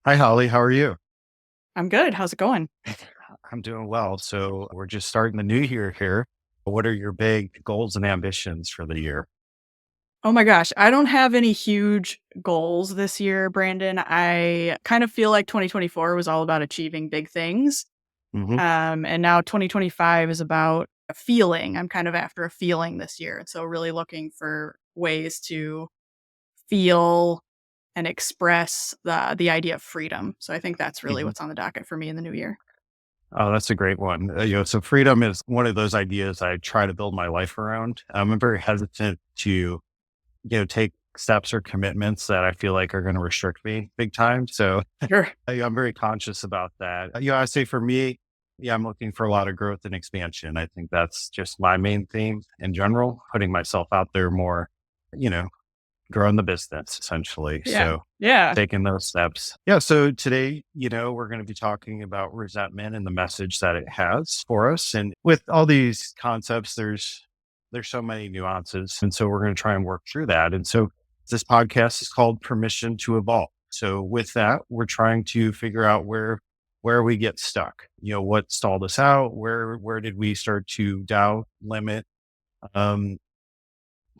Hi, Holly. How are you? I'm good. How's it going? I'm doing well. So we're just starting the new year here. What are your big goals and ambitions for the year? Oh my gosh, I don't have any huge goals this year, Brandon. I kind of feel like 2024 was all about achieving big things. Hmm. And now 2025 is about a feeling. I'm kind of after a feeling this year. And so really looking for ways to feel and express the idea of freedom. So I think that's really Hmm. what's on the docket for me in the new year. Oh, that's a great one. So freedom is one of those ideas I try to build my life around. I'm very hesitant to, take steps or commitments that I feel like are going to restrict me big time. So Sure. I'm very conscious about that. I say for me, yeah, I'm looking for a lot of growth and expansion. I think that's just my main theme in general, putting myself out there more, you know, growing the business essentially. Yeah. So Yeah. taking those steps. Yeah. So today, we're going to be talking about resentment and the message that it has for us. And with all these concepts, there's so many nuances. And so we're going to try and work through that. And so this podcast is called Permission to Evolve. So with that, we're trying to figure out where we get stuck. What stalled us out? Where did we start to doubt, limit, um,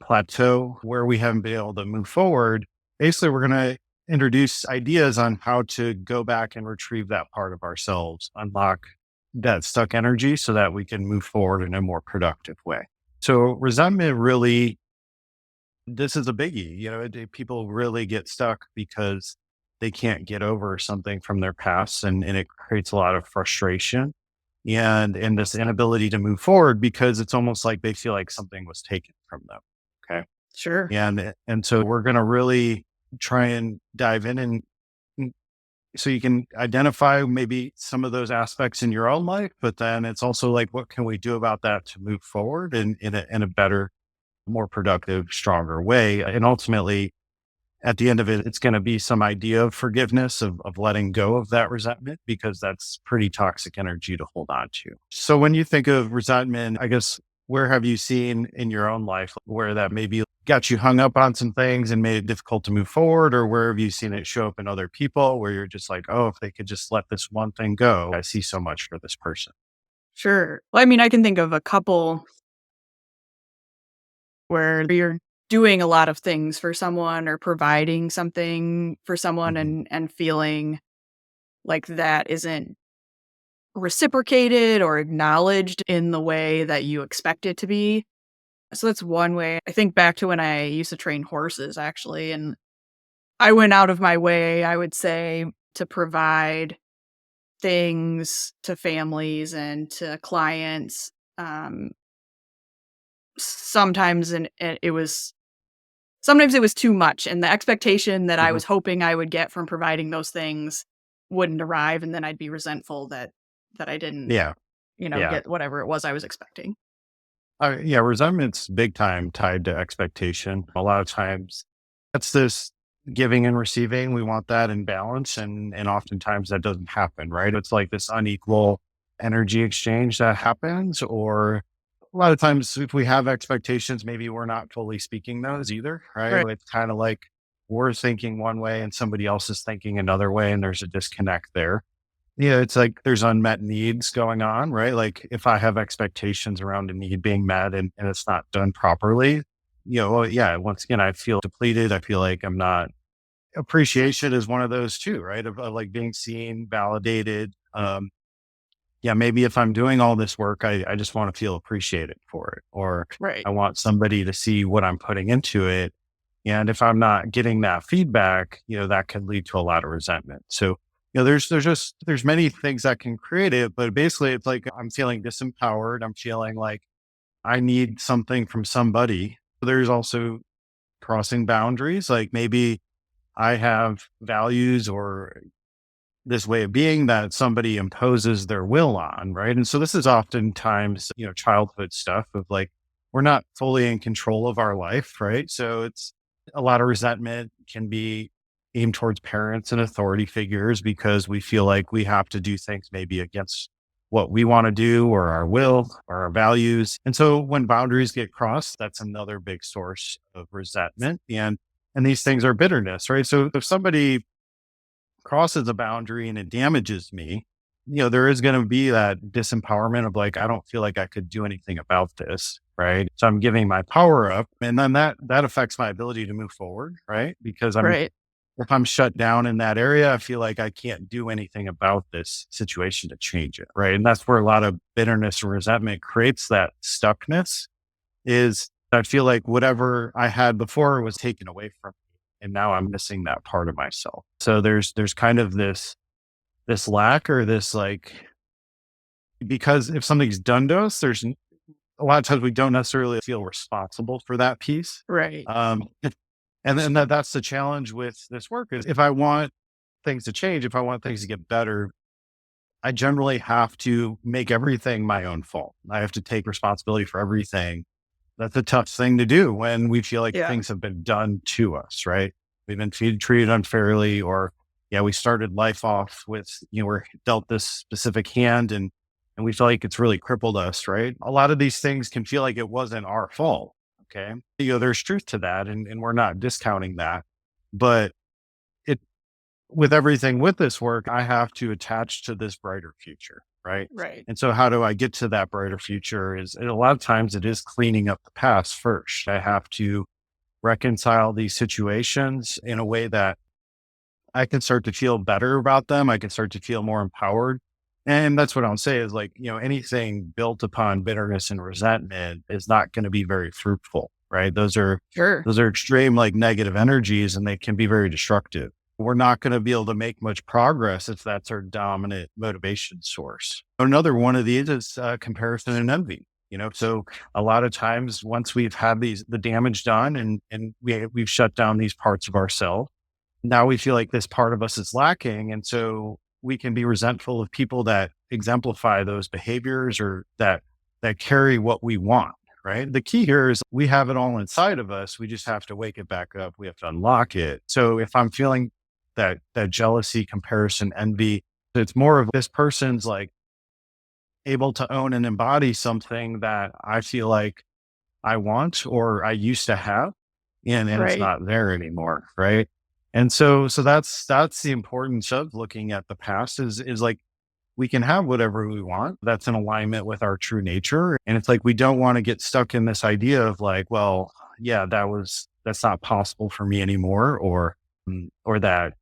plateau where we haven't been able to move forward. Basically, we're going to introduce ideas on how to go back and retrieve that part of ourselves, unlock that stuck energy so that we can move forward in a more productive way. So, resentment really, this is a biggie. People really get stuck because they can't get over something from their past, and it creates a lot of frustration and this inability to move forward because it's almost like they feel like something was taken from them. Okay. Sure. And so we're going to really try and dive in and so you can identify maybe some of those aspects in your own life, but then it's also like, what can we do about that to move forward in a better, more productive, stronger way? And ultimately, at the end of it, it's going to be some idea of forgiveness, of letting go of that resentment, because that's pretty toxic energy to hold on to. So when you think of resentment, I guess, where have you seen in your own life where that maybe got you hung up on some things and made it difficult to move forward? Or where have you seen it show up in other people where you're just like, oh, if they could just let this one thing go, I see so much for this person. Sure. Well, I mean, I can think of a couple where you're doing a lot of things for someone or providing something for someone Hmm. and feeling like that isn't reciprocated or acknowledged in the way that you expect it to be. So that's one way. I think back to when I used to train horses actually, and I went out of my way, I would say, to provide things to families and to clients. Sometimes and it was too much, and the expectation that I Hmm. was hoping I would get from providing those things wouldn't arrive, and then I'd be resentful that I didn't, Yeah. Yeah. get whatever it was I was expecting. Yeah, resentment's big time tied to expectation. A lot of times that's this giving and receiving. We want that in balance. And oftentimes that doesn't happen, right? It's like this unequal energy exchange that happens. Or a lot of times if we have expectations, maybe we're not fully speaking those either, right? Right. It's kind of like we're thinking one way and somebody else is thinking another way, and there's a disconnect there. Yeah, it's like there's unmet needs going on, right? Like if I have expectations around a need being met and it's not done properly, well, yeah, once again, I feel depleted. I feel like I'm not, appreciation is one of those too, right? Of like being seen, validated. Yeah, maybe if I'm doing all this work, I just want to feel appreciated for it, or Right. I want somebody to see what I'm putting into it. And if I'm not getting that feedback, that can lead to a lot of resentment. So, there's many things that can create it, but basically it's like I'm feeling disempowered. I'm feeling like I need something from somebody. There's also crossing boundaries. Like maybe I have values or this way of being that somebody imposes their will on, right? And so this is oftentimes, childhood stuff of like, we're not fully in control of our life, right? So it's a lot of resentment can be aimed towards parents and authority figures because we feel like we have to do things maybe against what we want to do or our will or our values. And so when boundaries get crossed, that's another big source of resentment. And these things are bitterness, right? So if somebody crosses a boundary and it damages me, there is going to be that disempowerment of like, I don't feel like I could do anything about this. Right. So I'm giving my power up, and then that affects my ability to move forward. Right. Because Right. if I'm shut down in that area, I feel like I can't do anything about this situation to change it. Right. And that's where a lot of bitterness and resentment creates that stuckness, is I feel like whatever I had before was taken away from me. And now I'm missing that part of myself. So there's kind of this lack, or this like, because if something's done to us, a lot of times we don't necessarily feel responsible for that piece. Right. And then that's the challenge with this work, is if I want things to change, if I want things to get better, I generally have to make everything my own fault. I have to take responsibility for everything. That's a tough thing to do when we feel like Yeah. things have been done to us, right? We've been treated unfairly, or yeah, we started life off with, we're dealt this specific hand, and we feel like it's really crippled us, right? A lot of these things can feel like it wasn't our fault. Okay. There's truth to that, and we're not discounting that. But it with everything with this work, I have to attach to this brighter future, right? Right. And so how do I get to that brighter future? And a lot of times it is cleaning up the past first. I have to reconcile these situations in a way that I can start to feel better about them. I can start to feel more empowered. And that's what I'll say is like, anything built upon bitterness and resentment is not going to be very fruitful, right? Sure. Those are extreme like negative energies, and they can be very destructive. We're not going to be able to make much progress if that's our dominant motivation source. Another one of these is comparison and envy. So a lot of times once we've had the damage done, and we've shut down these parts of ourselves, now we feel like this part of us is lacking. And so we can be resentful of people that exemplify those behaviors, or that carry what we want. Right. The key here is we have it all inside of us. We just have to wake it back up. We have to unlock it. So if I'm feeling that jealousy, comparison, envy, it's more of this person's like able to own and embody something that I feel like I want or I used to have, and it's Right. not there anymore. Right. And so that's the importance of looking at the past, is like we can have whatever we want that's in alignment with our true nature. And it's like we don't want to get stuck in this idea of like, well, yeah, that's not possible for me anymore, or that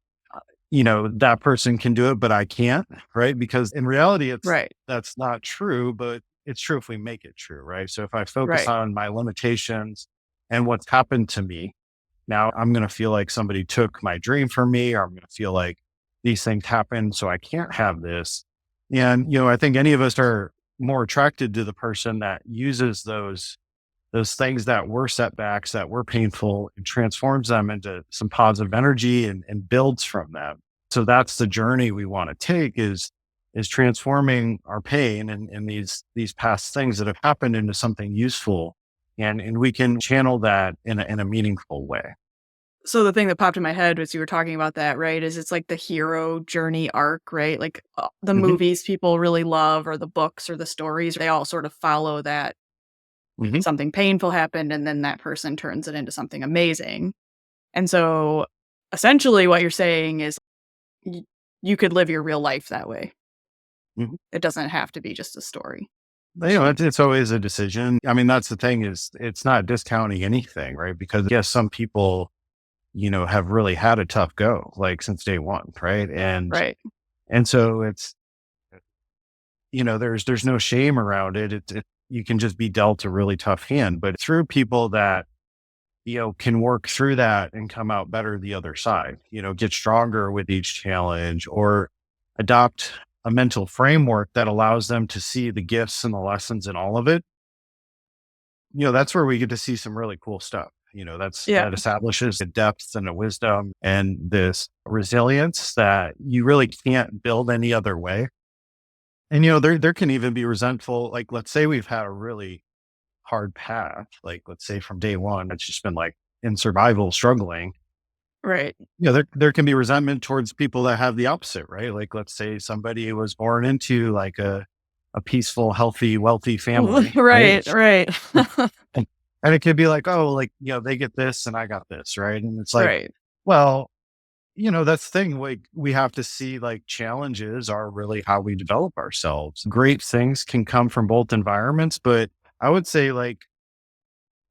that person can do it, but I can't, right? Because in reality, Right. that's not true, but it's true if we make it true, right? So if I focus Right. on my limitations and what's happened to me, now I'm going to feel like somebody took my dream from me, or I'm going to feel like these things happen, so I can't have this. And, I think any of us are more attracted to the person that uses those things that were setbacks, that were painful, and transforms them into some positive energy, and builds from them. So that's the journey we want to take, is transforming our pain and these past things that have happened into something useful. And we can channel that in a meaningful way. So the thing that popped in my head as you were talking about that, right, is it's like the hero journey arc, right? Like the Hmm. movies people really love, or the books or the stories, they all sort of follow that Hmm. something painful happened and then that person turns it into something amazing. And so essentially what you're saying is y- you could live your real life that way. Hmm. It doesn't have to be just a story. It's always a decision. I mean, that's the thing, is it's not discounting anything, right? Because yes, some people have really had a tough go, like since day one, right? Right. And so it's, there's no shame around it. You can just be dealt a really tough hand, but through people that, can work through that and come out better the other side, get stronger with each challenge, or adopt a mental framework that allows them to see the gifts and the lessons in all of it. That's where we get to see some really cool stuff. Yeah. That establishes a depth and a wisdom and this resilience that you really can't build any other way. And there can even be resentful. Like, let's say we've had a really hard path. Like, let's say from day one, it's just been like in survival, struggling. Right. There can be resentment towards people that have the opposite, right? Like, let's say somebody was born into like a peaceful, healthy, wealthy family, right? Right. Right. And, and it could be like, oh, like, they get this and I got this, right? And it's like, Right. well, that's the thing. Like we have to see like challenges are really how we develop ourselves. Great things can come from both environments, but I would say like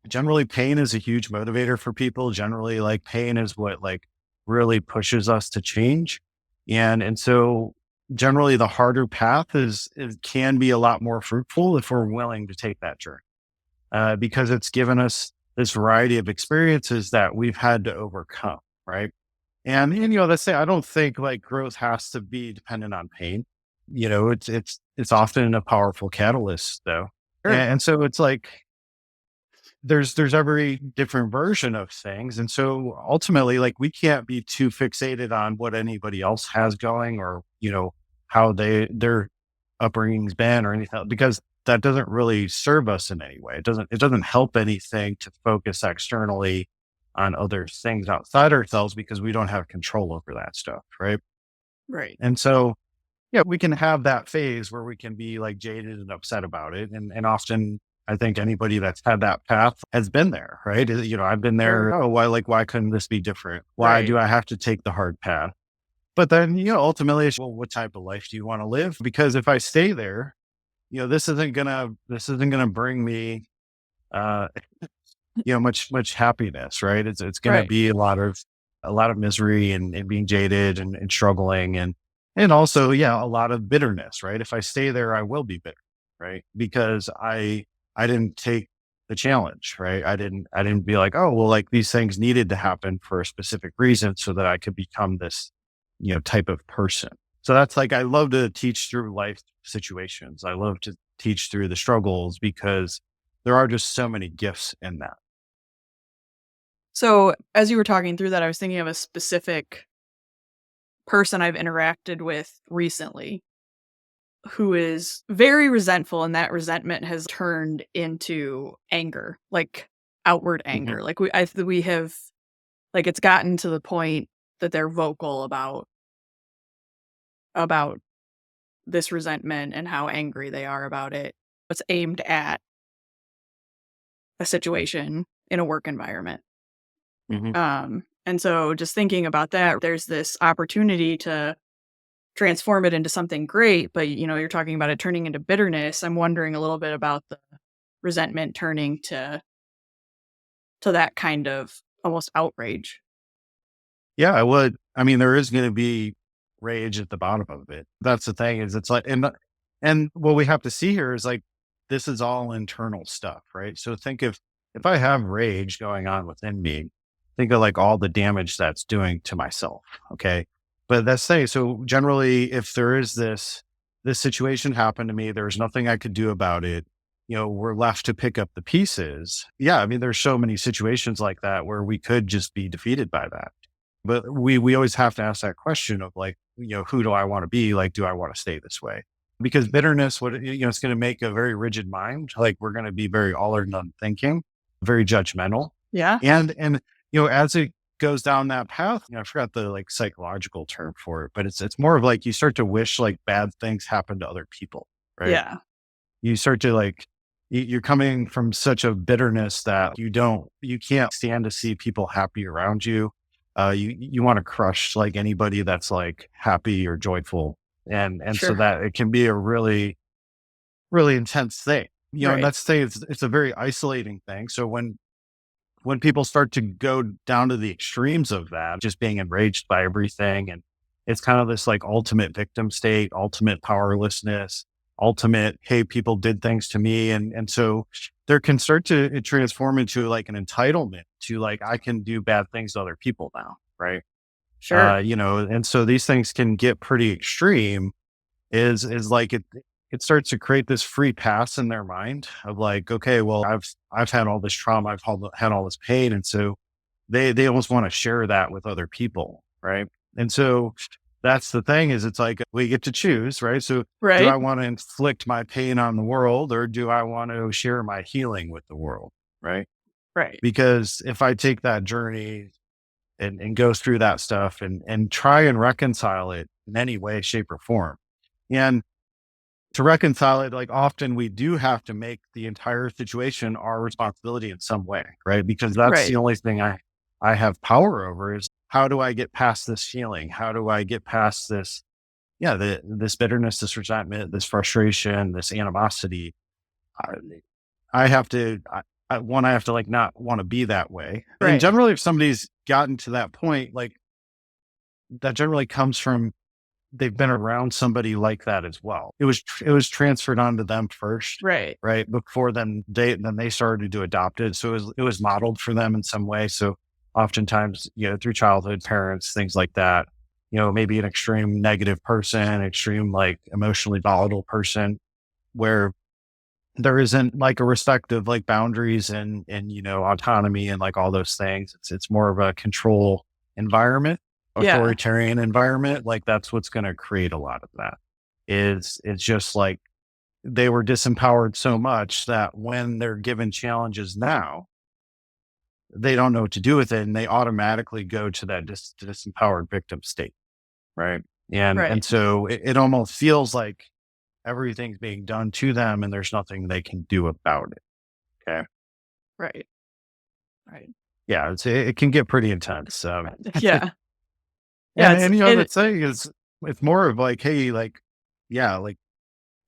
generally pain is a huge motivator for people. Generally, like pain is what like really pushes us to change. And so generally the harder path is can be a lot more fruitful if we're willing to take that journey. Because it's given us this variety of experiences that we've had to overcome, right? And let's say I don't think like growth has to be dependent on pain. It's often a powerful catalyst though. Sure. And so it's like there's every different version of things. And so ultimately, like we can't be too fixated on what anybody else has going or, how their upbringing's been or anything because that doesn't really serve us in any way. It doesn't help anything to focus externally on other things outside ourselves because we don't have control over that stuff. Right. Right. And so yeah, we can have that phase where we can be like jaded and upset about it. And often I think anybody that's had that path has been there, right? I've been there. Sure. Oh, why couldn't this be different? Why Right. do I have to take the hard path? But then, ultimately it's, well, what type of life do you want to live? Because if I stay there, this isn't gonna bring me uh much happiness, right? It's going to Right. be a lot of misery and being jaded and struggling and also, yeah, a lot of bitterness, right? If I stay there, I will be bitter, right? Because I didn't take the challenge, right? I didn't be like, oh, well, like these things needed to happen for a specific reason so that I could become this, type of person. So that's like I love to teach through life situations. I love to teach through the struggles because there are just so many gifts in that. So, as you were talking through that, I was thinking of a specific person I've interacted with recently who is very resentful, and that resentment has turned into anger, like outward Mhm. anger. Like we have like it's gotten to the point that they're vocal about this resentment and how angry they are about it. It's aimed at a situation in a work environment. Mhm. And so just thinking about that, there's this opportunity to transform it into something great, but you're talking about it turning into bitterness. I'm wondering a little bit about the resentment turning to that kind of almost outrage. Yeah, I would. I mean, there is gonna be rage at the bottom of it. That's the thing is it's like and what we have to see here is like this is all internal stuff, right? So think if I have rage going on within me, think of like all the damage that's doing to myself. Okay. But that's say so generally if there is this situation happened to me, there's nothing I could do about it. We're left to pick up the pieces. Yeah, I mean, there's so many situations like that where we could just be defeated by that. But we always have to ask that question of like, who do I want to be? Like, do I want to stay this way? Because bitterness, it's going to make a very rigid mind. Like we're going to be very all or none thinking, very judgmental. Yeah. And as it goes down that path, I forgot the like psychological term for it, but it's more of like you start to wish like bad things happen to other people, right? Yeah. You start to like you're coming from such a bitterness that you can't stand to see people happy around you. You want to crush like anybody that's like happy or joyful, and so Sure. that it can be a really really intense thing. And Right. that's say it's a very isolating thing. So when people start to go down to the extremes of that, just being enraged by everything. And it's kind of this like ultimate victim state, ultimate powerlessness, ultimate, hey, people did things to me. And so there can start to transform into like an entitlement to like, I can do bad things to other people now. Right. Sure. And so these things can get pretty extreme is like it starts to create this free pass in their mind of like, okay, well, I've had all this trauma, had all this pain, and so they almost want to share that with other people, right? And so that's the thing is it's like we get to choose, right? So do I Right. want to inflict my pain on the world or do I want to share my healing with the world, right? Right. Because if I take that journey and go through that stuff and try and reconcile it in any way, shape, or form. And to reconcile it, like often we do have to make the entire situation our responsibility in some way, right? Because that's Right. the only thing I I have power over is how do I get past this feeling? How do I get past this? Yeah, this bitterness, this resentment, this frustration, this animosity. I, I have to, I have to like not want to be that way. And Right. generally, if somebody's gotten to that point, like that generally comes from they've been around somebody like that as well. It was transferred onto them first, Right. right? Before then they started to adopt it. So it was modeled for them in some way. So oftentimes, through childhood, parents, things like that, maybe an extreme negative person, extreme like emotionally volatile person where there isn't like a respect of like boundaries and autonomy and like all those things. It's more of a control environment, Yeah. authoritarian environment. Like that's what's going to create a lot of that. Is it's just like they were disempowered so much that when they're given challenges now, they don't know what to do with it, and they automatically go to that disempowered victim state, right? And Right. so it almost feels like everything's being done to them, and there's nothing they can do about it. Okay. Right. Right. Yeah, it can get pretty intense. Yeah. Yeah. And It the saying is, it's more of like, hey, like, yeah, like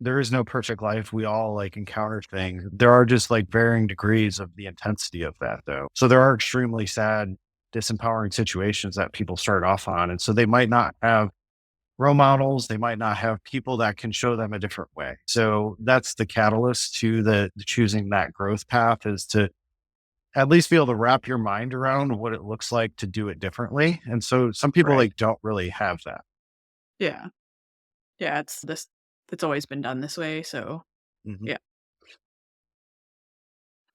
there is no perfect life. We all like encounter things. There are just like varying degrees of the intensity of that, though. So there are extremely sad, disempowering situations that people start off on, and so they might not have role models. They might not have people that can show them a different way. So that's the catalyst to the choosing that growth path is to at least be able to wrap your mind around what it looks like to do it differently. And so some people right. like don't really have that. Yeah. Yeah. It's always been done this way. So, Mhm. yeah.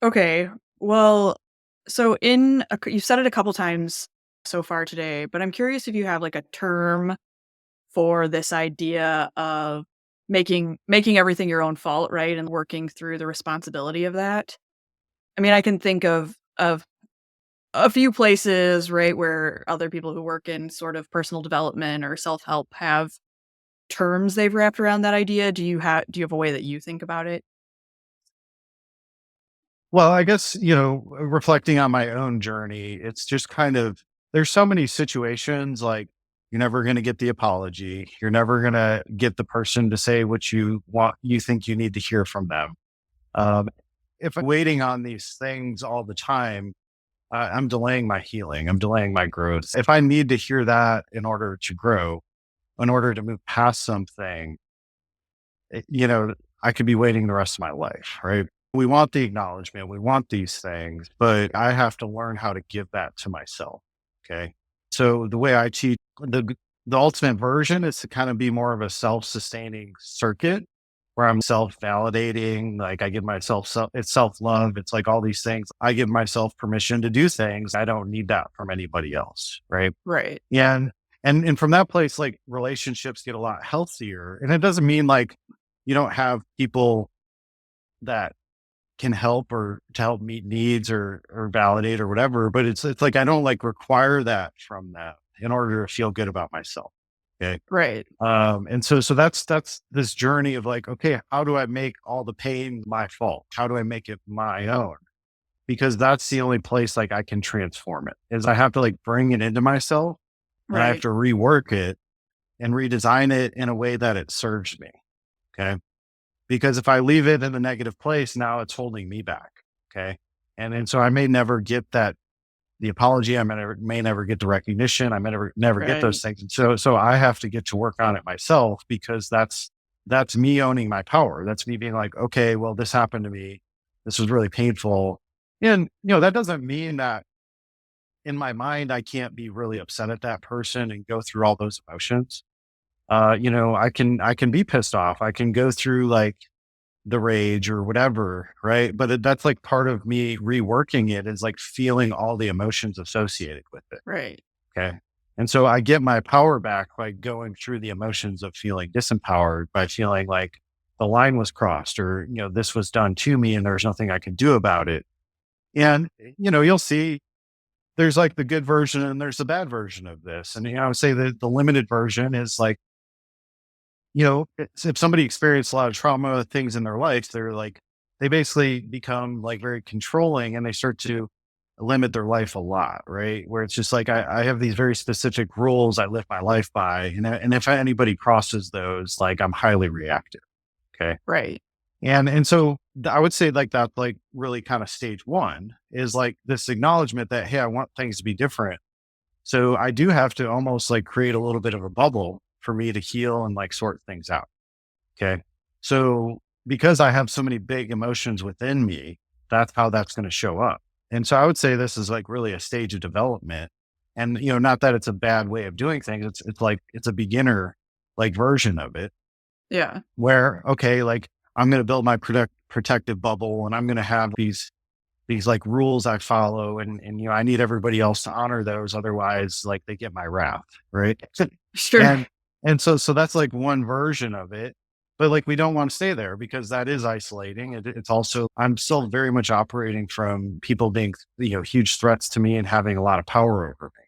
Okay. Well, so you've said it a couple times so far today, but I'm curious if you have like a term for this idea of making everything your own fault, right? And working through the responsibility of that. I mean, I can think of a few places, right, where other people who work in sort of personal development or self-help have terms they've wrapped around that idea. Do you have a way that you think about it? Well, I guess, reflecting on my own journey, it's just kind of, there's so many situations like you're never going to get the apology. You're never going to get the person to say what you think you need to hear from them. Um, if I'm waiting on these things all the time, I'm delaying my healing. I'm delaying my growth. If I need to hear that in order to grow, in order to move past something, it- you know, I could be waiting the rest of my life, right? We want the acknowledgement, we want these things, but I have to learn how to give that to myself. Okay. So the way I teach the ultimate version is to kind of be more of a self-sustaining circuit where I'm self-validating. Like I give myself it's self-love. It's like all these things. I give myself permission to do things. I don't need that from anybody else. Right. Right. And and from that place, like relationships get a lot healthier. And it doesn't mean like you don't have people that can help or to help meet needs or validate or whatever, but it's like I don't like require that from them in order to feel good about myself. Okay. Right. And so that's this journey of like, okay, how do I make all the pain my fault? How do I make it my own? Because that's the only place like I can transform it is I have to like bring it into myself and I have Right. to rework it and redesign it in a way that it serves me. Okay. Because if I leave it in the negative place, now it's holding me back. Okay. And so I may never get the apology. May never get the recognition. I may never get those Right. things. And so I have to get to work on it myself because that's me owning my power. That's me being like, okay, well, this happened to me. This was really painful. And that doesn't mean that in my mind I can't be really upset at that person and go through all those emotions. I can be pissed off. I can go through like the rage or whatever, right? But that's like part of me reworking it is like feeling all the emotions associated with it. Right. Okay. And so I get my power back by going through the emotions of feeling disempowered, by feeling like the line was crossed or, this was done to me and there's nothing I can do about it. And, you'll see there's like the good version and there's the bad version of this. And, I would say that the limited version is like, if somebody experienced a lot of trauma things in their life, they basically become like very controlling and they start to limit their life a lot, right? Where it's just like I have these very specific rules I live my life by, and if anybody crosses those, like I'm highly reactive. Okay, Right. and so I would say like that, like really kind of stage one is like this acknowledgement that hey, I want things to be different. So I do have to almost like create a little bit of a bubble for me to heal and like sort things out. Okay. So because I have so many big emotions within me, that's how that's going to show up. And so I would say this is like really a stage of development. And not that it's a bad way of doing things. It's like it's a beginner like version of it Yeah. where okay, like I'm going to build my protective bubble and I'm going to have these like rules I follow and I need everybody else to honor those otherwise like they get my wrath, right? Sure. And so that's like one version of it. But like we don't want to stay there because that is isolating. It's also I'm still very much operating from people being huge threats to me and having a lot of power over me.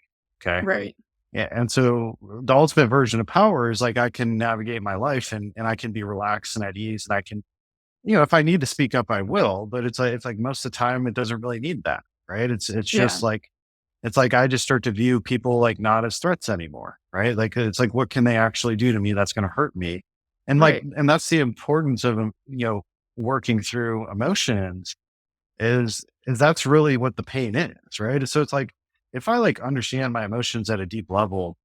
Okay. Right. Yeah. And so the ultimate version of power is like I can navigate my life and I can be relaxed and at ease and I can, if I need to speak up, I will. But it's like most of the time it doesn't really need that. Right. It's Yeah. just like it's like I just start to view people like not as threats anymore, right? Like it's like what can they actually do to me that's going to hurt me? And like Right. and that's the importance of working through emotions is that's really what the pain is, right? So it's like if I like understand my emotions at a deep level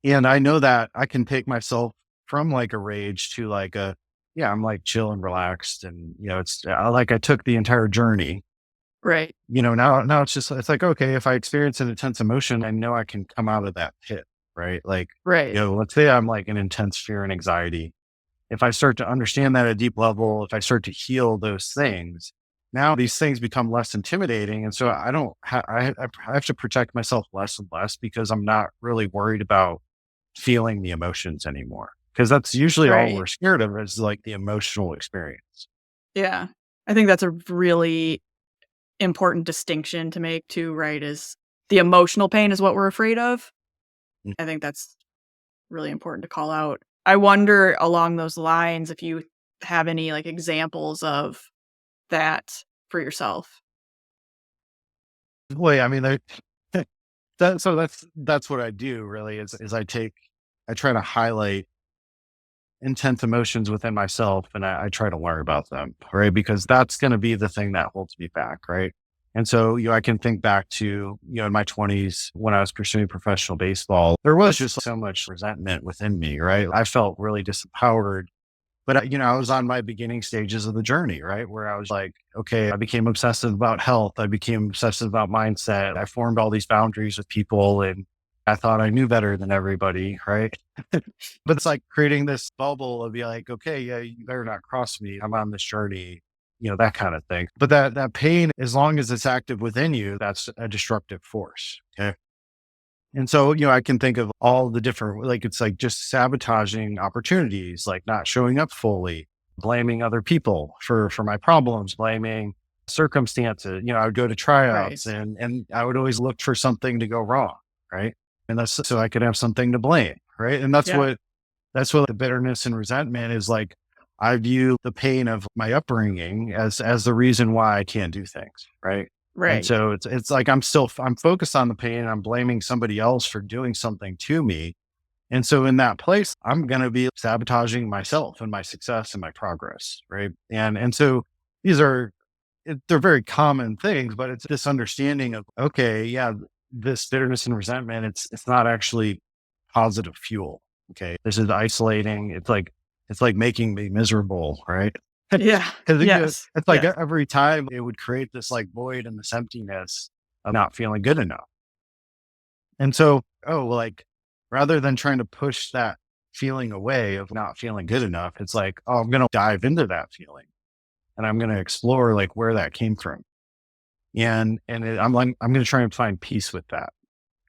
and I know that I can take myself from like a rage to like a yeah, I'm like chill and relaxed and it's like I took the entire journey. Right. Now it's just it's like, okay, if I experience an intense emotion, I know I can come out of that pit, right? Like, Right. let's say I'm like in intense fear and anxiety. If I start to understand that at a deep level, if I start to heal those things, now these things become less intimidating. And so I don't, I have to protect myself less and less because I'm not really worried about feeling the emotions anymore. Cause that's usually all we're Right. scared of is like the emotional experience. Yeah. I think that's a really important distinction to make too, right? Is the emotional pain is what we're afraid of. I think that's really important to call out. I wonder along those lines if you have any like examples of that for yourself. Well, yeah, I mean, that's what I do really is I try to highlight intense emotions within myself and I try to learn about them, right? Because that's going to be the thing that holds me back, right? And so, I can think back to, in my 20s when I was pursuing professional baseball, there was just so much resentment within me, right? I felt really disempowered. But, I was on my beginning stages of the journey, right? Where I was like, okay, I became obsessive about health. I became obsessive about mindset. I formed all these boundaries with people and I thought I knew better than everybody, right? But it's like creating this bubble of be like, okay, yeah, you better not cross me. I'm on this journey, that kind of thing. But that pain, as long as it's active within you, that's a destructive force. Okay. And so, I can think of all the different, like, it's like just sabotaging opportunities, like not showing up fully, blaming other people for my problems, blaming circumstances. I would go to Right. tryouts and I would always look for something to go wrong. Right. And that's so I could have something to blame. Right. And Yeah. that's what the bitterness and resentment is like. I view the pain of my upbringing as the reason why I can't do things. Right. And Right. so it's like I'm focused on the pain and I'm blaming somebody else for doing something to me. And so in that place, I'm going to be sabotaging myself and my success and my progress, right? And so these are they're very common things, but it's this understanding of okay, yeah, this bitterness and resentment it's not actually positive fuel. Okay. This is isolating. It's like making me miserable, right? Yeah. Because Yes. it's like Yes. every time it would create this like void and this emptiness of not feeling good enough. And so, like rather than trying to push that feeling away of not feeling good enough, it's like, oh, I'm going to dive into that feeling and I'm going to explore like where that came from. I'm like, I'm going to try and find peace with that.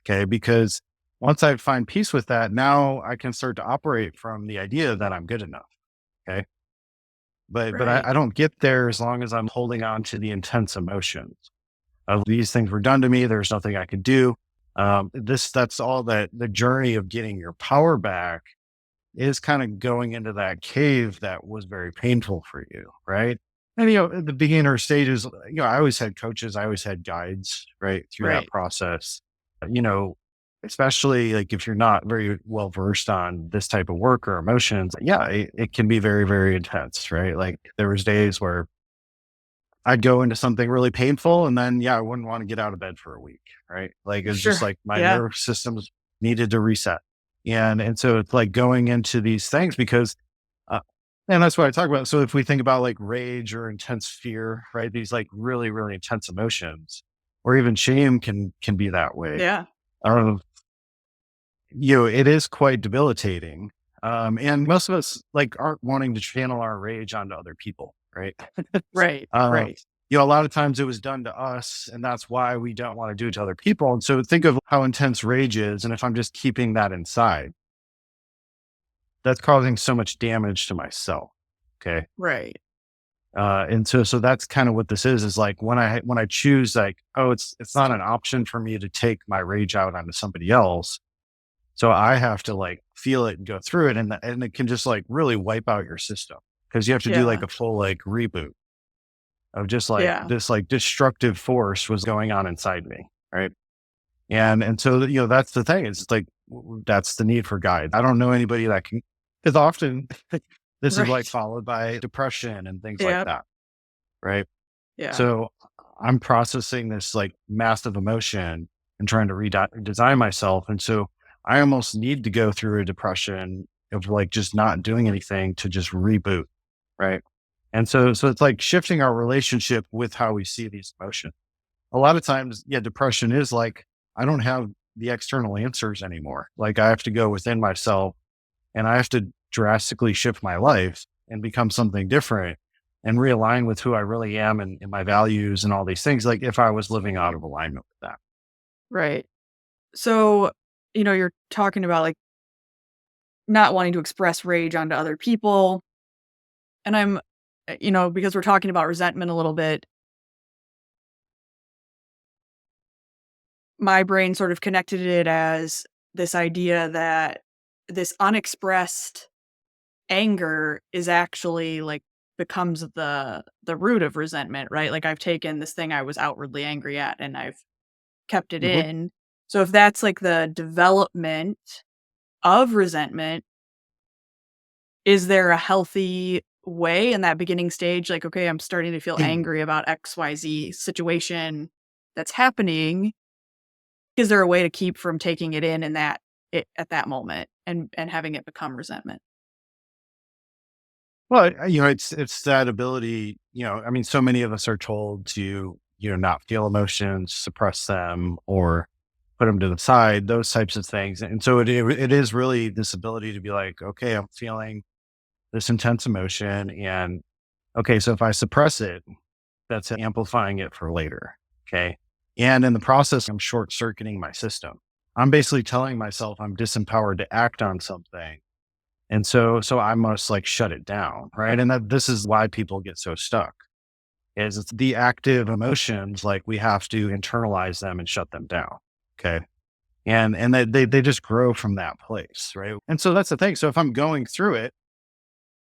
Okay. Because once I find peace with that, now I can start to operate from the idea that I'm good enough. Okay. But Right. I don't get there as long as I'm holding on to the intense emotions of these things were done to me. There's nothing I could do. That's all that the journey of getting your power back is kind of going into that cave that was very painful for you. Right. And, the beginner stages, I always had coaches, I always had guides, right, through that Right. process. You know, especially like if you're not very well versed on this type of work or emotions, yeah, it can be very, very intense, right? Like there was days where I'd go into something really painful and then, yeah, I wouldn't want to get out of bed for a week, right? Like it's just Sure. like my Yeah. nerve systems needed to reset. And so it's like going into these things because uh, and that's what I talk about. So if we think about like rage or intense fear, right? These like really, really intense emotions, or even shame can be that way. Yeah. Um, it is quite debilitating. And most of us like aren't wanting to channel our rage onto other people, right? Right. uh, Right. a lot of times it was done to us, and that's why we don't want to do it to other people. And so think of how intense rage is, and if I'm just keeping that inside, that's causing so much damage to myself. Okay. Right. And so that's kind of what this is like when I choose like, oh, it's not an option for me to take my rage out onto somebody else. So I have to like feel it and go through it. And it can just like really wipe out your system because you have to do like Yeah. a full like reboot of just like Yeah. this like destructive force was going on inside me. Right. And so, that's the thing. It's like, that's the need for guides. I don't know anybody that can, because often this is like Right. followed by depression and things like Yep. that. Right. Yeah. So I'm processing this like massive emotion and trying to redesign myself. And so I almost need to go through a depression of like just not doing anything to just reboot. Right. And so it's like shifting our relationship with how we see these emotions. A lot of times, yeah, depression is like, I don't have the external answers anymore. Like I have to go within myself and I have to drastically shift my life and become something different and realign with who I really am and my values and all these things. Like if I was living out of alignment with that. Right. So, you're talking about like not wanting to express rage onto other people. And because we're talking about resentment a little bit, my brain sort of connected it as this idea that this unexpressed anger is actually like becomes the root of resentment, right? Like I've taken this thing I was outwardly angry at and I've kept it Mhm. in. So if that's like the development of resentment, is there a healthy way in that beginning stage? Like, okay, I'm starting to feel angry about XYZ situation that's happening. Is there a way to keep from taking it in at that moment and having it become resentment? Well, it's that ability, I mean, so many of us are told to, not feel emotions, suppress them, or put them to the side, those types of things. And so it is really this ability to be like, okay, I'm feeling this intense emotion. And okay, so if I suppress it, that's amplifying it for later. Okay. And in the process, I'm short circuiting my system. I'm basically telling myself I'm disempowered to act on something. And so I must like shut it down. Right. And that this is why people get so stuck is it's the active emotions, like we have to internalize them and shut them down. Okay. And they just grow from that place. Right. And so that's the thing. So if I'm going through it,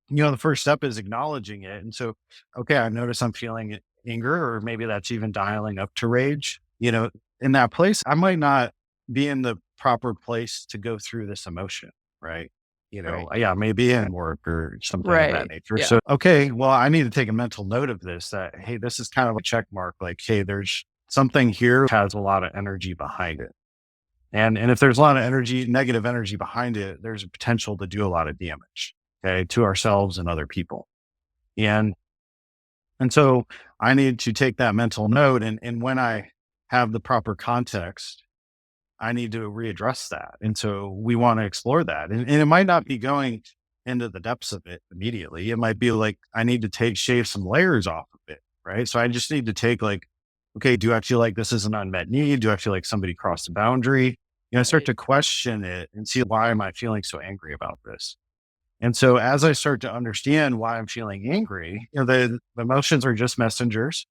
the first step is acknowledging it. And so, okay, I notice I'm feeling anger, or maybe that's even dialing up to rage. In that place, I might not be in the proper place to go through this emotion, right? Right. Yeah, maybe in work or something of that Right. nature. Yeah. So, okay, well, I need to take a mental note of this that, hey, this is kind of a check mark. Like, hey, there's something here has a lot of energy behind it. And if there's a lot of energy, negative energy behind it, there's a potential to do a lot of damage, okay, to ourselves and other people. And and so I need to take that mental note and when I have the proper context, I need to readdress that. And so we want to explore that. And it might not be going into the depths of it immediately. It might be like I need to shave some layers off of it. Right. So I just need to take like, okay, do I feel like this is an unmet need? Do I feel like somebody crossed a boundary? Start Right. to question it and see, why am I feeling so angry about this? And so as I start to understand why I'm feeling angry, the emotions are just messengers.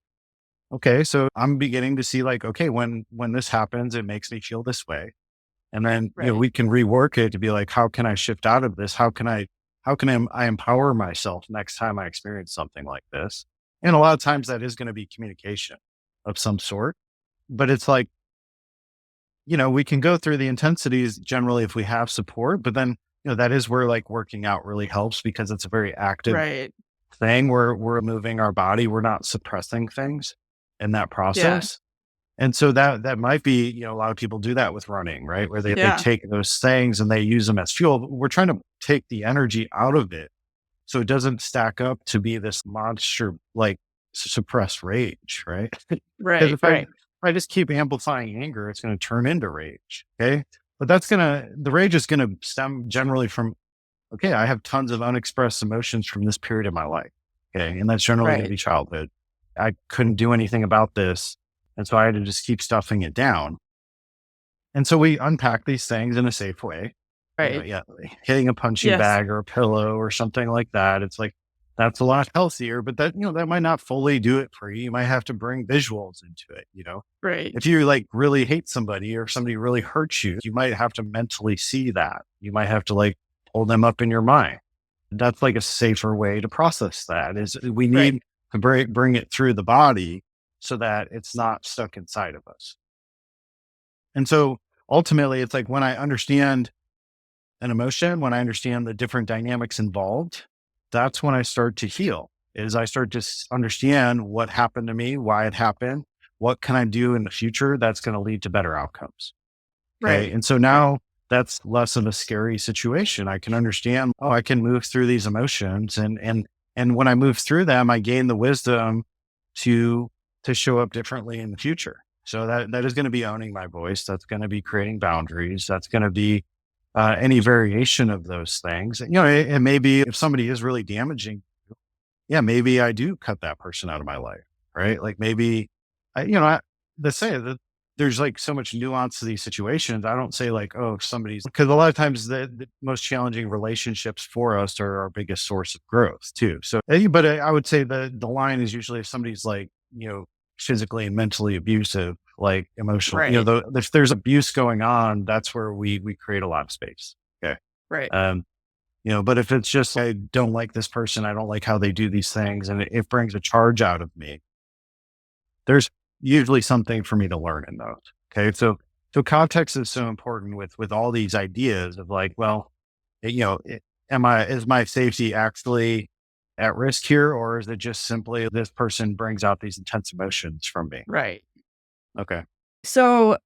Okay, so I'm beginning to see like, okay, when this happens, it makes me feel this way. And then, Right. we can rework it to be like, how can I shift out of this? How can I empower myself next time I experience something like this? And a lot of times that is going to be communication of some sort. But it's like, we can go through the intensities generally if we have support, but then, that is where like working out really helps because it's a very active Right. thing where we're moving our body. We're not suppressing things in that Yeah. process. And so that might be, a lot of people do that with running, right? Where they Yeah. take those things and they use them as fuel. But we're trying to take the energy out of it so it doesn't stack up to be this monster like suppressed rage, right? Because Right. if Right. I just keep amplifying anger, it's going to turn into rage. Okay. But the rage is going to stem generally from, okay, I have tons of unexpressed emotions from this period of my life. Okay. And that's generally going to Right. be childhood. I couldn't do anything about this. And so I had to just keep stuffing it down. And so we unpack these things in a safe way. Right. Yeah, hitting a punching Yes. bag or a pillow or something like that. It's like, that's a lot healthier, but that might not fully do it for you. You might have to bring visuals into it. Right. If you like really hate somebody or somebody really hurts you, you might have to mentally see that. You might have to like hold them up in your mind. That's like a safer way to process that is we Right. need to bring it through the body so that it's not stuck inside of us. And so ultimately it's like when I understand an emotion, when I understand the different dynamics involved, that's when I start to heal. Is I start to understand what happened to me, why it happened, what can I do in the future that's going to lead to better outcomes. Okay. Right. And so Right. now that's less of a scary situation. I can understand, oh, I can move through these emotions and when I move through them, I gain the wisdom to show up differently in the future. So that is going to be owning my voice. That's going to be creating boundaries. That's going to be any variation of those things. It may be if somebody is really damaging, yeah, maybe I do cut that person out of my life, right? Like maybe, let's say that there's like so much nuance to these situations. I don't say like, oh, if somebody's because a lot of times the most challenging relationships for us are our biggest source of growth too. So, but I would say the line is usually if somebody's like, physically and mentally abusive, like emotional, Right. if there's abuse going on, that's where we create a lot of space. Okay. Right. Um, but if it's just, I don't like this person, I don't like how they do these things, and it brings a charge out of me, there's usually something for me to learn in those. Okay. So context is so important with all these ideas of like, well, is my safety actually at risk here? Or is it just simply this person brings out these intense emotions from me? Right. Okay. So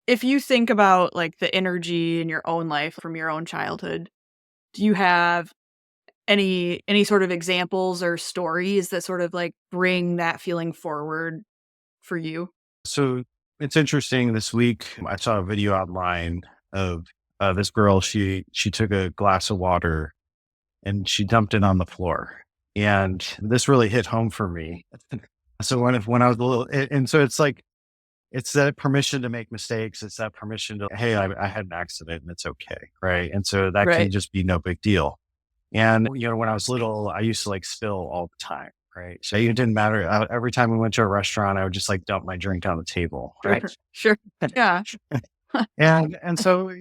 if you think about like the energy in your own life from your own childhood, do you have any sort of examples or stories that sort of like bring that feeling forward for you? So it's interesting. This week, I saw a video online of this girl. She took a glass of water and she dumped it on the floor, and this really hit home for me. So when I was a little, and so it's like it's that permission to make mistakes. It's that permission to, hey, I had an accident and it's okay, right? And so that can Right. just be no big deal. And when I was little, I used to like spill all the time. Right. So it didn't matter. Every time we went to a restaurant, I would just like dump my drink on the table. Right. Sure. Sure. Yeah. And so,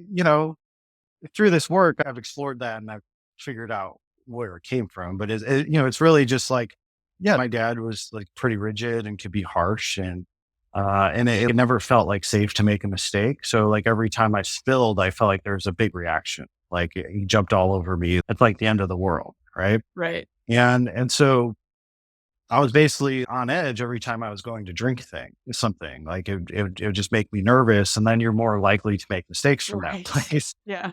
through this work, I've explored that and I've figured out where it came from. But it's really just like, yeah, my dad was like pretty rigid and could be harsh and it never felt like safe to make a mistake. So like every time I spilled, I felt like there was a big reaction. Like he jumped all over me. It's like the end of the world. Right. Right. And so I was basically on edge every time I was going to drink something like it would just make me nervous. And then you're more likely to make mistakes from that Right. place. Yeah.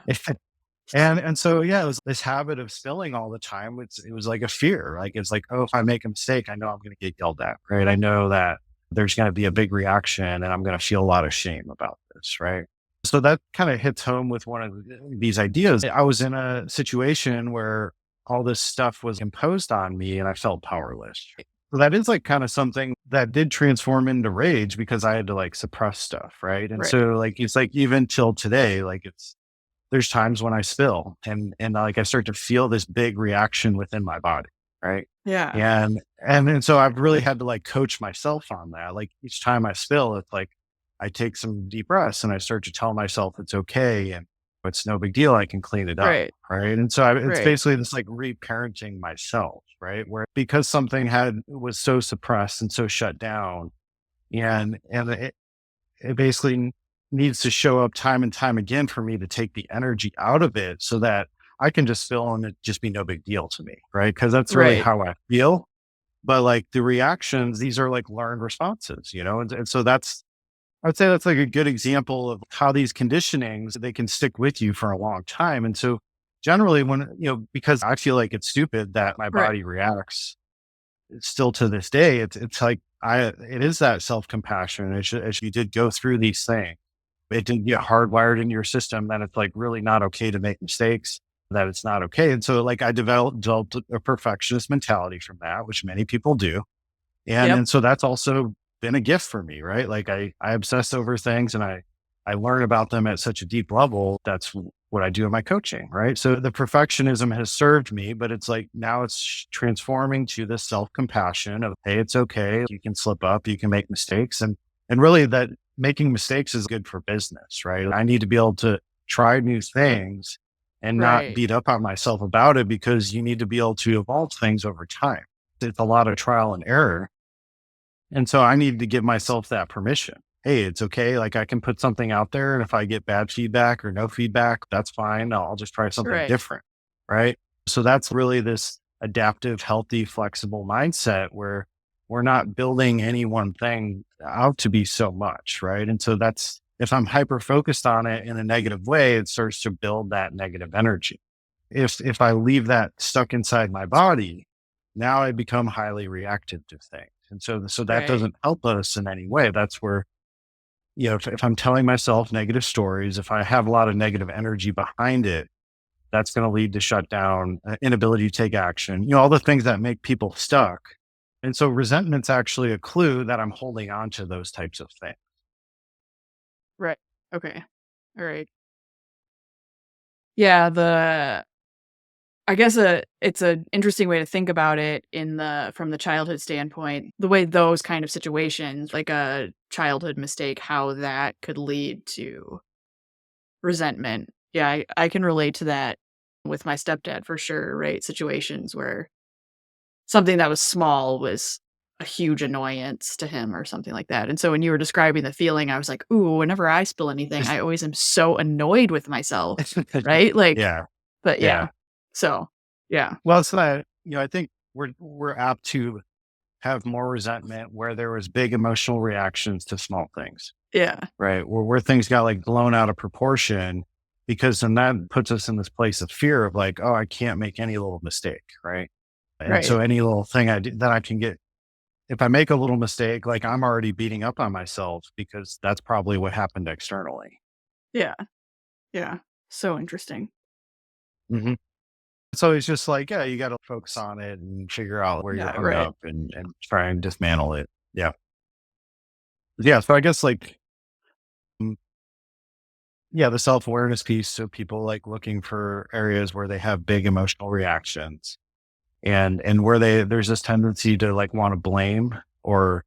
And so, yeah, it was this habit of spilling all the time. It was like a fear. Like, it's like, oh, if I make a mistake, I know I'm going to get yelled at, right? I know that there's going to be a big reaction and I'm going to feel a lot of shame about this, right? So that kind of hits home with one of these ideas. I was in a situation where all this stuff was imposed on me and I felt powerless. So that is like kind of something that did transform into rage because I had to like suppress stuff, right? And Right. so like it's like even till today, like there's times when I spill and like I start to feel this big reaction within my body, right? Yeah. And so I've really had to like coach myself on that. Like each time I spill, it's like I take some deep breaths and I start to tell myself it's okay. It's no big deal. I can clean it up. Right. Right. And so it's Right. basically this like reparenting myself, right? Where because something was so suppressed and so shut down, and it basically needs to show up time and time again for me to take the energy out of it so that I can just feel and it just be no big deal to me. Right. Cause that's really Right. how I feel. But like the reactions, these are like learned responses, and so I would say that's like a good example of how these conditionings, they can stick with you for a long time. And so generally because I feel like it's stupid that my Right. body reacts still to this day, it's like it is that self-compassion. As you did go through these things, it didn't get hardwired into your system that it's like really not okay to make mistakes, that it's not okay. And so like I developed a perfectionist mentality from that, which many people do. Yep. And so that's also been a gift for me, right? Like I obsess over things and I learn about them at such a deep level. That's what I do in my coaching, right? So the perfectionism has served me, but it's like now it's transforming to this self-compassion of, hey, it's okay. You can slip up, you can make mistakes. And really that making mistakes is good for business, right? I need to be able to try new things and not Right. beat up on myself about it, because you need to be able to evolve things over time. It's a lot of trial and error, and so I need to give myself that permission. Hey, it's okay. Like I can put something out there, and if I get bad feedback or no feedback, that's fine. I'll just try something Right. different. Right. So that's really this adaptive, healthy, flexible mindset where we're not building any one thing out to be so much. Right. And so that's, if I'm hyper focused on it in a negative way, it starts to build that negative energy. If I leave that stuck inside my body, now I become highly reactive to things. And so that Right. doesn't help us in any way. That's where, if I'm telling myself negative stories, if I have a lot of negative energy behind it, that's going to lead to shutdown, inability to take action, all the things that make people stuck. And so resentment's actually a clue that I'm holding on to those types of things. Right. Okay. All right. Yeah, I guess it's an interesting way to think about it in the from the childhood standpoint. The way those kind of situations, like a childhood mistake, how that could lead to resentment. Yeah, I can relate to that with my stepdad for sure, right? Situations where something that was small was a huge annoyance to him or something like that. And so when you were describing the feeling, I was like, "Ooh, whenever I spill anything, I always am so annoyed with myself." Right? Like, Yeah. but yeah. Yeah. So, yeah. Well, so that, I think we're apt to have more resentment where there was big emotional reactions to small things. Yeah. Right. Where things got like blown out of proportion, because then that puts us in this place of fear of like, oh, I can't make any little mistake. Right. And so Right. any little thing I do that I can get, if I make a little mistake, like I'm already beating up on myself because that's probably what happened externally. Yeah. Yeah. So interesting. Hmm. So it's just like, yeah, you got to focus on it and figure out where you're Yeah, hung right. up and try and dismantle it. Yeah. Yeah. So I guess like, mm, yeah, the self awareness piece. So people like looking for areas where they have big emotional reactions, and where there's this tendency to like want to blame, or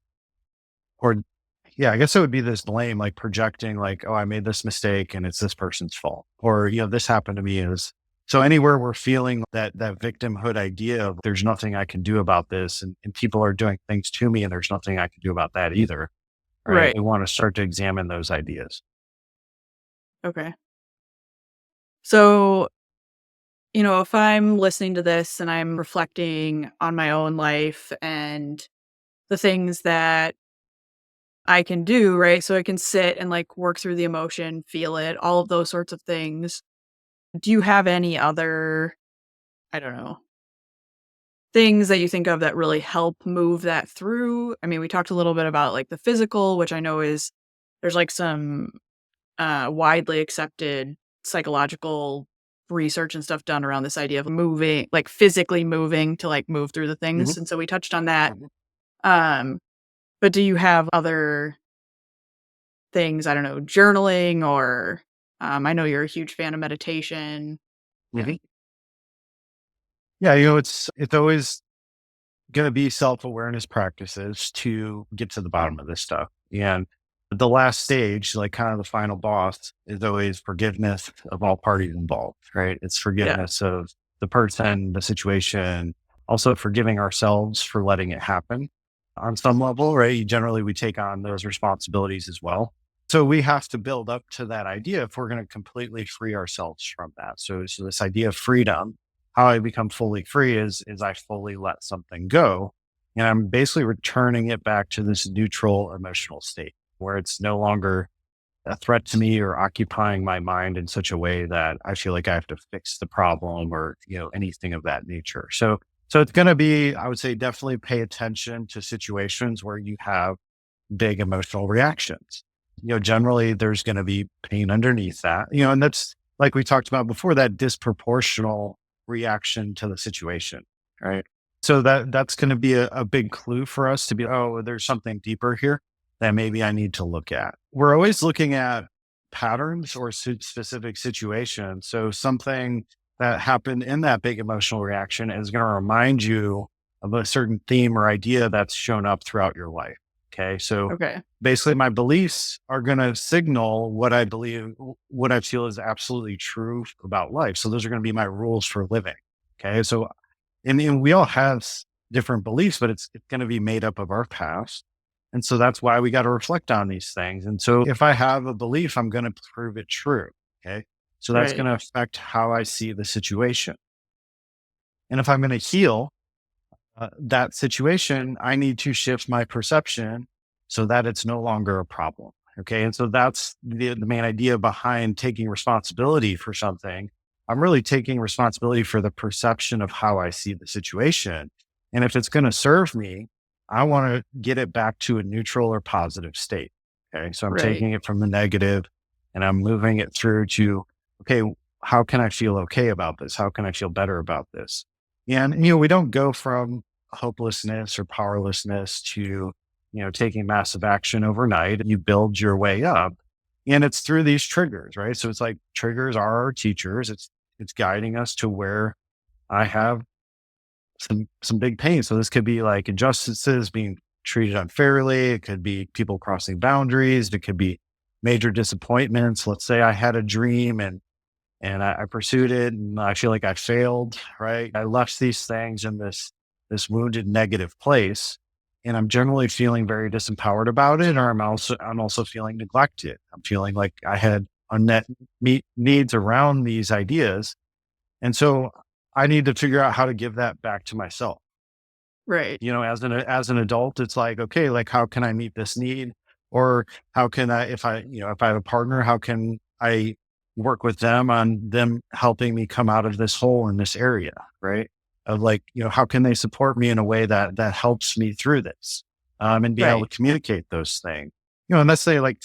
yeah, I guess it would be this blame, like projecting like, oh, I made this mistake and it's this person's fault, or this happened to me. Is so anywhere we're feeling that victimhood idea of there's nothing I can do about this, and people are doing things to me and there's nothing I can do about that either. Right. Right. We want to start to examine those ideas. Okay. So, if I'm listening to this and I'm reflecting on my own life and the things that I can do, right? So I can sit and like work through the emotion, feel it, all of those sorts of things. Do you have any other, I don't know, things that you think of that really help move that through? I mean, we talked a little bit about like the physical, which I know is there's like some widely accepted psychological research and stuff done around this idea of moving, like physically moving to like move through the Hmm. things. And so we touched on that. Hmm. Um, but do you have other things, I don't know, journaling or, I know you're a huge fan of meditation. Yeah. Hmm. Yeah, it's always going to be self awareness practices to get to the bottom of this stuff. And The last stage, like kind of the final boss, is always forgiveness of all parties involved, right? It's Yeah. forgiveness of the person, the situation, also forgiving ourselves for letting it happen on some level, right? Generally, we take on those responsibilities as well. So we have to build up to that idea if we're going to completely free ourselves from that. So this idea of freedom, how I become fully free is I fully let something go, and I'm basically returning it back to this neutral emotional state where it's no longer a threat to me or occupying my mind in such a way that I feel like I have to fix the problem or, anything of that nature. So it's going to be, I would say, definitely pay attention to situations where you have big emotional reactions. Generally there's going to be pain underneath that, and that's like we talked about before, that disproportional reaction to the situation. Right. So that's going to be a big clue for us to be, oh, there's something deeper here that maybe I need to look at. We're always looking at patterns or specific situations. So something that happened in that big emotional reaction is going to remind you of a certain theme or idea that's shown up throughout your life. Okay. So Okay. basically, my beliefs are going to signal what I believe, what I feel is absolutely true about life. So those are going to be my rules for living. Okay. So, and we all have different beliefs, but it's going to be made up of our past. And so that's why we got to reflect on these things. And so if I have a belief, I'm going to prove it true. Okay. So that's Right. going to affect how I see the situation. And if I'm going to heal, that situation, I need to shift my perception so that it's no longer a problem. Okay. And so that's the main idea behind taking responsibility for something. I'm really taking responsibility for the perception of how I see the situation. And if it's going to serve me, I want to get it back to a neutral or positive state. Okay. So I'm Right. taking it from the negative and I'm moving it through to, okay, how can I feel okay about this? How can I feel better about this? And, we don't go from hopelessness or powerlessness to, taking massive action overnight. You build your way up. And it's through these triggers, right? So it's like triggers are our teachers. It's guiding us to where I have some big pain. So this could be like injustices being treated unfairly. It could be people crossing boundaries. It could be major disappointments. Let's say I had a dream and I pursued it and I feel like I failed, right? I left these things in this wounded negative place. And I'm generally feeling very disempowered about it, or I'm also feeling neglected. I'm feeling like I had unmet needs around these ideas. And so I need to figure out how to give that back to myself. Right. As an adult, it's like, okay, like how can I meet this need? Or how can I, if I have a partner, how can I work with them on them helping me come out of this hole in this area, right? Of like, how can they support me in a way that helps me through this? And being able Right. to communicate those things. And let's say like,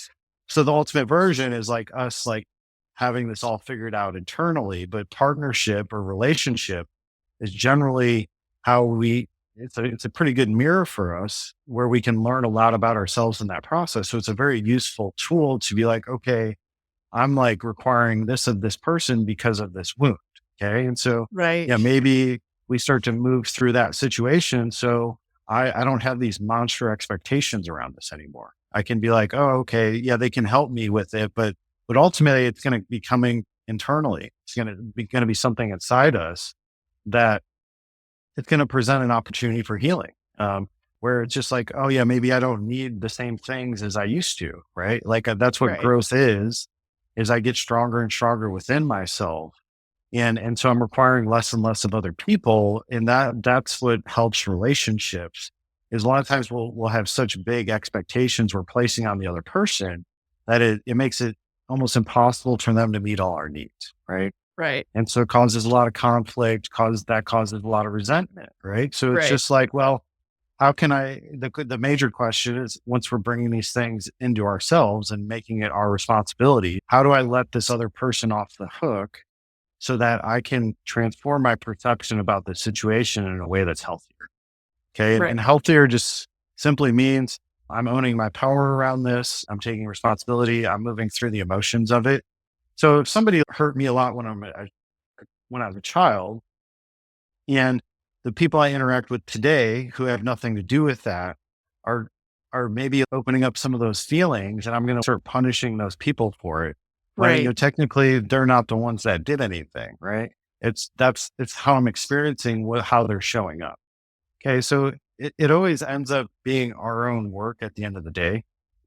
so the ultimate version is like us like having this all figured out internally, but partnership or relationship is generally how we it's a pretty good mirror for us where we can learn a lot about ourselves in that process. So it's a very useful tool to be like, okay, I'm like requiring this of this person because of this wound. Okay. And so, Right. yeah, maybe we start to move through that situation. So I don't have these monster expectations around this anymore. I can be like, oh, okay, yeah, they can help me with it, but ultimately it's going to be coming internally. It's going to be something inside us that it's going to present an opportunity for healing. Where it's just like, oh yeah, maybe I don't need the same things as I used to, right? Like that's what Right. growth is I get stronger and stronger within myself. And so I'm requiring less and less of other people. And that's what helps relationships is a lot of times we'll have such big expectations we're placing on the other person that it makes it almost impossible for them to meet all our needs, right? Right. And so it causes a lot of conflict, causes a lot of resentment, right? So it's Right. just like, well, how can the major question is once we're bringing these things into ourselves and making it our responsibility, how do I let this other person off the hook so that I can transform my perception about the situation in a way that's healthier? Okay. And Right. healthier just simply means I'm owning my power around this. I'm taking responsibility. I'm moving through the emotions of it. So if somebody hurt me a lot when I was a child, and the people I interact with today who have nothing to do with that are are maybe opening up some of those feelings and I'm going to start punishing those people for it. When, Right. technically they're not the ones that did anything, right? It's how I'm experiencing how they're showing up. Okay. So it always ends up being our own work at the end of the day.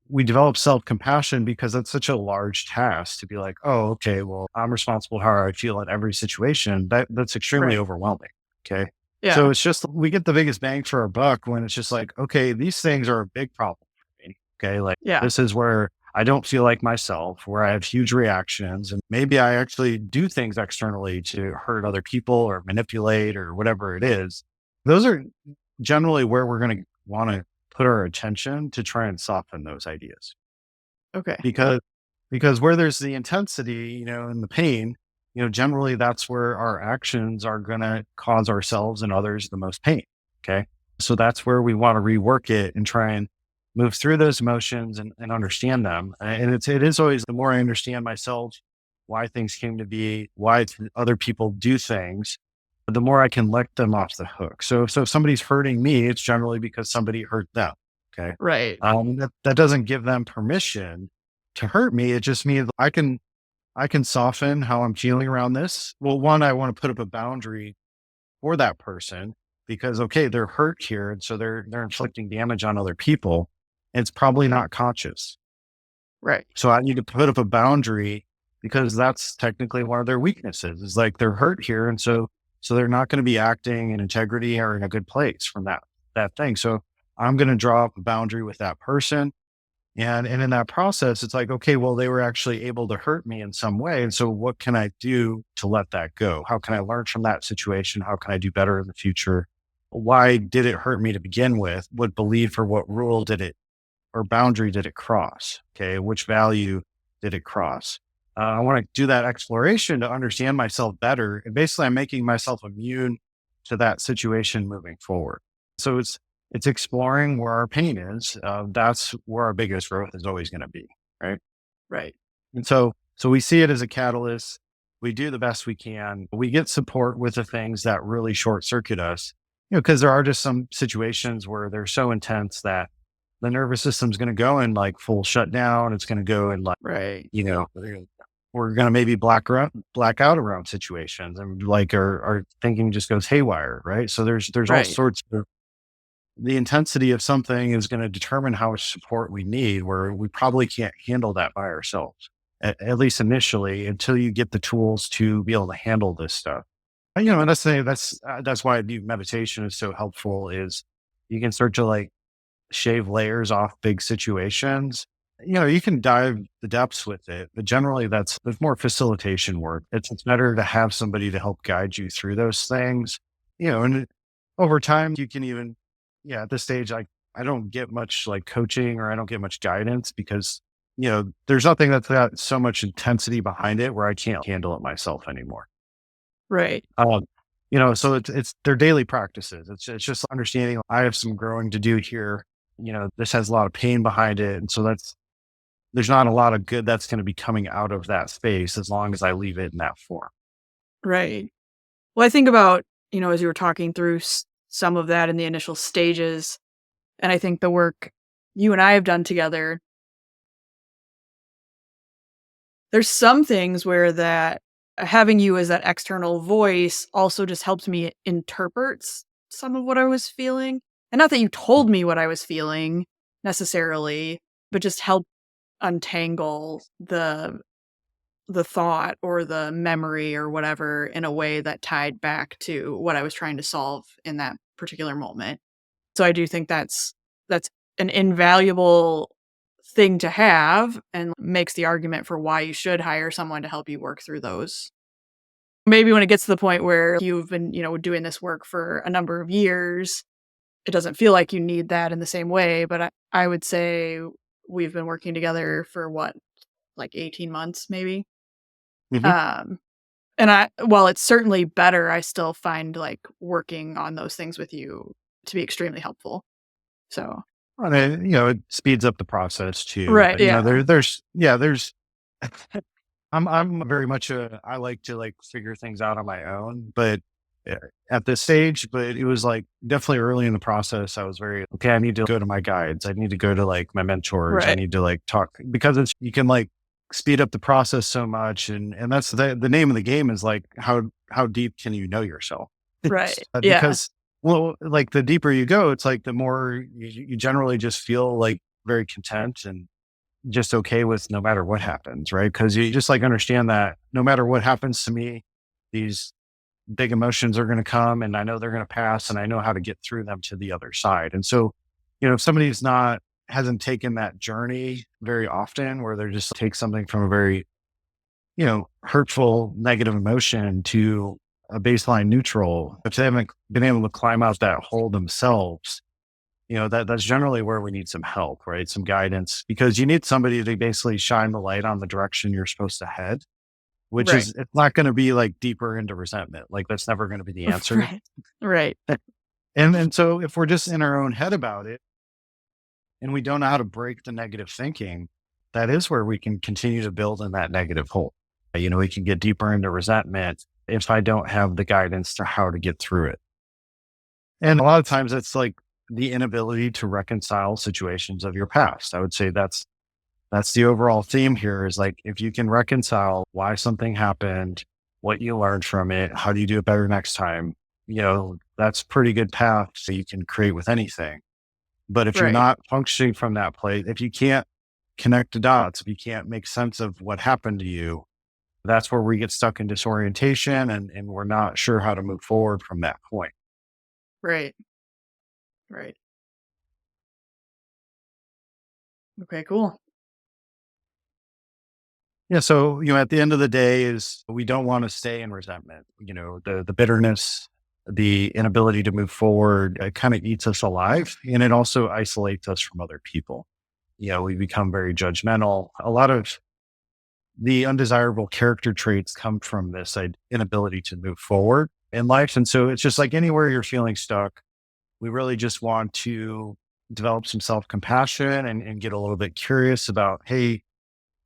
We develop self compassion because it's such a large task to be like, oh, okay, well, I'm responsible how I feel in every situation. That's extremely Right. overwhelming. Okay. So Yeah. it's just we get the biggest bang for our buck when it's just like, okay, these things are a big problem for me. Okay. Like Yeah. this is where I don't feel like myself, where I have huge reactions. And maybe I actually do things externally to hurt other people or manipulate or whatever it is. Those are generally where we're going to want to put our attention to try and soften those ideas. Okay. Because where there's the intensity, and the pain, generally that's where our actions are going to cause ourselves and others the most pain. Okay. So that's where we want to rework it and try and move through those emotions and understand them. And it is always the more I understand myself, why things came to be, why other people do things, the more I can let them off the hook. So if somebody's hurting me, it's generally because somebody hurt them. Okay. Right. That doesn't give them permission to hurt me. It just means I can soften how I'm feeling around this. Well, one, I want to put up a boundary for that person because okay, they're hurt here. And so they're inflicting damage on other people. And it's probably not conscious. Right. So I need to put up a boundary because that's technically one of their weaknesses. Is like they're hurt here. And so they're not going to be acting in integrity or in a good place from that thing. So I'm going to draw up a boundary with that person. And in that process, it's like, okay, well, they were actually able to hurt me in some way. And so what can I do to let that go? How can I learn from that situation? How can I do better in the future? Why did it hurt me to begin with? What belief or what rule did it or boundary did it cross? Okay. Which value did it cross? I want to do that exploration to understand myself better. And basically, I'm making myself immune to that situation moving forward. So it's exploring where our pain is. That's where our biggest growth is always going to be, right? Right. And so we see it as a catalyst. We do the best we can. We get support with the things that really short circuit us, because there are just some situations where they're so intense that the nervous system's going to go in like full shutdown. It's going to go in like, Right. we're going to maybe black out around situations and like our thinking just goes haywire. Right. So there's all Right. sorts of the intensity of something is going to determine how much support we need, where we probably can't handle that by ourselves, at least initially, until you get the tools to be able to handle this stuff. And that's why I view meditation is so helpful is you can start to like shave layers off big situations. You can dive the depths with it, but generally that's more facilitation work. It's better to have somebody to help guide you through those things, and over time you can even, yeah, at this stage, I don't get much like coaching or I don't get much guidance because, there's nothing that's got so much intensity behind it where I can't handle it myself anymore. Right. So it's their daily practices. It's just understanding I have some growing to do here. This has a lot of pain behind it. And so there's not a lot of good that's going to be coming out of that space as long as I leave it in that form. Right. Well, I think about, as you were talking through some of that in the initial stages, and I think the work you and I have done together, there's some things where that having you as that external voice also just helped me interpret some of what I was feeling. And not that you told me what I was feeling necessarily, but just help untangle the thought or the memory or whatever in a way that tied back to what I was trying to solve in that particular moment. So I do think that's an invaluable thing to have and makes the argument for why you should hire someone to help you work through those. Maybe when it gets to the point where you've been, doing this work for a number of years, it doesn't feel like you need that in the same way, but I would say we've been working together for what, like 18 months maybe? Hmm. Um, and while it's certainly better, I still find, like, working on those things with you to be extremely helpful. So And it speeds up the process too. right, yeah. There's I'm very much I like to like figure things out on my own, but uh, at this stage, but it was like definitely early in the process. I was very, okay, I need to go to my guides. I need to go to like my mentors. I Right. need to like talk because you can like speed up the process so much. And that's the name of the game is like, how deep can you know yourself? Right. Yeah. Because, well, like the deeper you go, it's like the more you generally just feel like very content and just okay with no matter what happens. Right. Cause you just like understand that no matter what happens to me, these big emotions are going to come and I know they're going to pass and I know how to get through them to the other side. And so, if somebody's not, hasn't taken that journey very often where they're just take something from a very, hurtful, negative emotion to a baseline neutral, if they haven't been able to climb out that hole themselves, that's generally where we need some help, right? Some guidance because you need somebody to basically shine the light on the direction you're supposed to head, which Right. is it's not going to be like deeper into resentment. Like that's never going to be the answer. Right. Right. And so if we're just in our own head about it and we don't know how to break the negative thinking, that is where we can continue to build in that negative hole. We can get deeper into resentment if I don't have the guidance to how to get through it. And a lot of times it's like the inability to reconcile situations of your past. I would say that's the overall theme here is like if you can reconcile why something happened, what you learned from it, how do you do it better next time? That's a pretty good path so you can create with anything. But if you're Right. not functioning from that place, if you can't connect the dots, if you can't make sense of what happened to you, that's where we get stuck in disorientation and we're not sure how to move forward from that point. Right. Right. Okay, cool. Yeah. So, at the end of the day is we don't want to stay in resentment. The bitterness, the inability to move forward, it kind of eats us alive and it also isolates us from other people. We become very judgmental. A lot of the undesirable character traits come from this inability to move forward in life. And so it's just like anywhere you're feeling stuck, we really just want to develop some self compassion and get a little bit curious about, hey,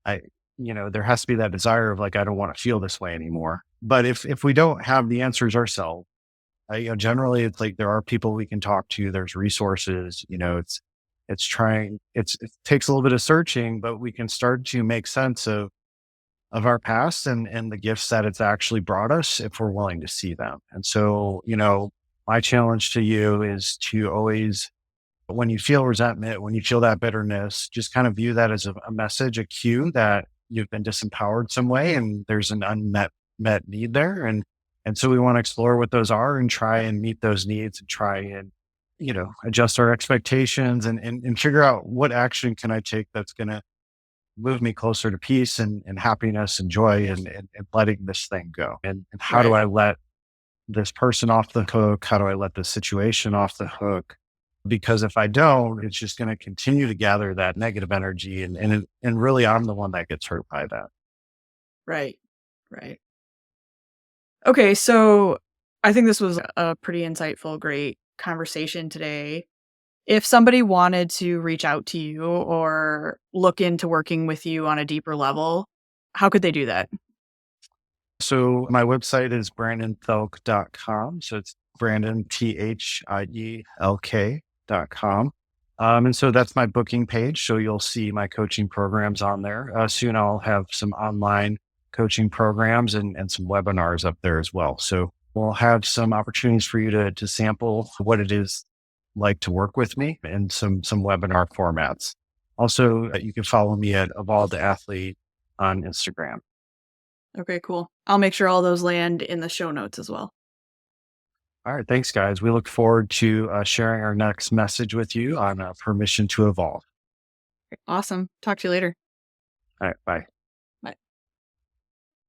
I, there has to be that desire of like, I don't want to feel this way anymore. But if we don't have the answers ourselves, generally it's like there are people we can talk to. There's resources. It takes a little bit of searching, but we can start to make sense of our past and the gifts that it's actually brought us if we're willing to see them. And so, my challenge to you is to always when you feel resentment, when you feel that bitterness, just kind of view that as a message, a cue that you've been disempowered some way and there's an unmet need there. And so we want to explore what those are and try and meet those needs and try and, adjust our expectations and figure out what action can I take that's going to move me closer to peace and happiness and joy and letting this thing go. And how do Right. I let this person off the hook? How do I let this situation off the hook? Because if I don't, it's just going to continue to gather that negative energy. And really, I'm the one that gets hurt by that. Right. Right. Okay, so I think this was a pretty insightful, great conversation today. If somebody wanted to reach out to you or look into working with you on a deeper level, how could they do that? So my website is brandonthilk.com. So it's Brandon, THIELK.com. And so that's my booking page. So you'll see my coaching programs on there. Soon I'll have some online coaching programs and some webinars up there as well. So we'll have some opportunities for you to sample what it is like to work with me in some webinar formats. Also, you can follow me at Evolve the Athlete on Instagram. Okay, cool. I'll make sure all those land in the show notes as well. All right. Thanks, guys. We look forward to sharing our next message with you on permission to evolve. Awesome. Talk to you later. All right. Bye.